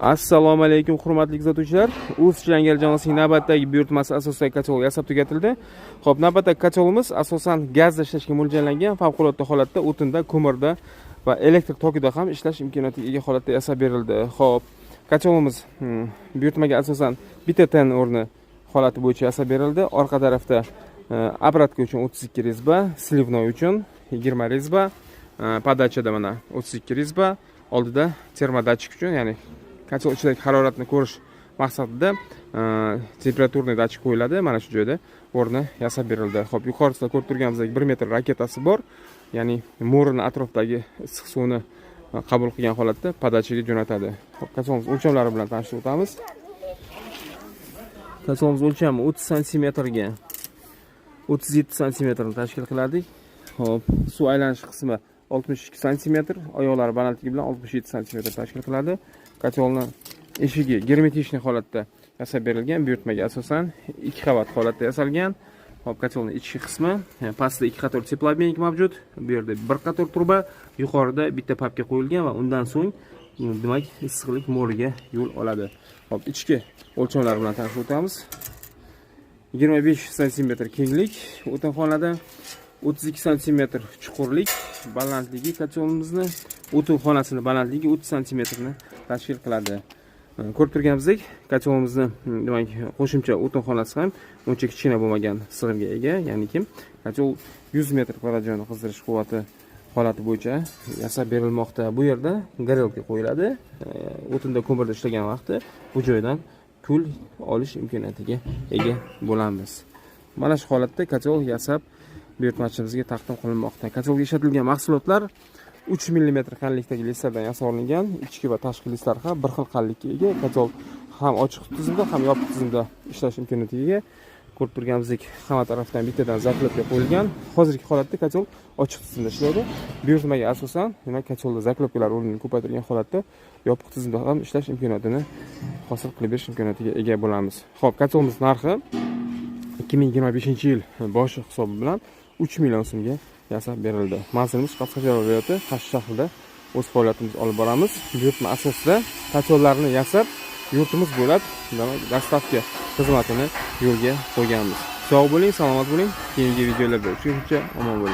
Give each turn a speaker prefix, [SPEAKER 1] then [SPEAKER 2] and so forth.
[SPEAKER 1] Assalomu alaykum hurmatli kuzatuvchilar. O'z Jangal jamoasining navbatdagi buyurtmasi asosida katalog yasab tugatildi. Xo'p, navbatdagi katalogimiz asosan gazda ishlashga mo'ljallangan, favqulodda holatda o'tinda, ko'mirda va elektr tokida ham ishlash imkoniyatiga ega holatda yasab berildi. Xo'p, katalogimiz buyurtmaga asosan bitta ten o'rni holati bo'yicha yasab berildi. Orqa tarafda обратка uchun 32 rezba, slivnoy uchun 20 rezba, podachada mana 32 rezba, oldida termodachik uchun, ya'ni katalog ichidagi haroratni ko'rish maqsadida temperaturniy dachik qo'yiladi. Mana shu joyda o'rni yasab berildi. Xo'p, yuqorisida ko'rib turganimizdek 1 metr raketasi bor. Ya'ni mo'rini atrofdagi issiq suvni qabul qilgan holatda podachaga jo'natadi. Xo'p, katalogimiz o'lchamlari bilan tanishib o'tamiz. Katalogimiz o'lchami 30 sm ga 37 sm ni tashkil qiladi. Xo'p, suv aylanish qismi 62 sm, oyoqlari balandligi bilan 67 sm tashkil qiladi. Katalogning eshigi germetichniy holatda yasab berilgan, buyurtmaga asosan 2 qavat holatda yasalgan. Hop, katalogning ichki qismi, pastda 2 qator teplobmenik mavjud. Bu yerda 1 qator turba, yuqorida bitta papka qo'yilgan va undan so'ng demak issiqlik mo'riga yo'l oladi. Hop, ichki o'lchamlar bilan tanishib o'tamiz. 25 sm kenglik o'tinxonada, 32 sm chuqurlik, balandligi katalogimizning o'tin xonasini balandligi 30 sm ni tashkil qiladi. Ko'rib turganimizdek, katalogimizni demak qo'shimcha o'tin xonasi ham uncha kichkina bo'lmagan sig'imga ega, ya'ni kim katalog 100 metr kvadrat joyni qizdirish quvvati holati bo'yicha yasab berilmoqda. Bu yerda garelka qo'yiladi. O'tinda ko'mirda ishlagan vaqtda bu joydan kul olish imkoniyatiga ega bo'lamiz. Mana shu holatda katalog yasab buyurtmachimizga taqdim qilinmoqda. Katalogda ishlatilgan mahsulotlar 3 mm qalinlikdagi listlardan yasab olingan. Ichki va tashqi listlar ham bir xil qalinlikka ega. Katalog ham ochiq tizimda, ham yopiq tizimda ishlash imkoniyatiga ega. Ko'rib turganimizdek, hamma tarafdan bittadan zaklopka qo'yilgan. Hozirgi holatda katalog ochiq tizimda ishlaydi. Buyurtmaga asosan, demak, katalogda zaklopkalar o'rnini ko'paytirgan holatda yopiq tizimda ham ishlash imkoniyatini hosil qilib berish imkoniyatiga ega bo'lamiz. Xo'p, katalogimiz narxi 2025-yil boshi hisobi bilan 3 million so'mga yasab berildi. Manzilimiz Qashqadaryo viloyati Qarshi shahrida o'z faoliyatimizni olib boramiz. Buyurtma asosida kataloglarni yasab yurtimiz bo'ylab dostavka xizmatini yo'lga qo'yganmiz. Sog' bo'ling, salomat bo'ling. Keyingi videolarda uchrashguncha omon bo'ling.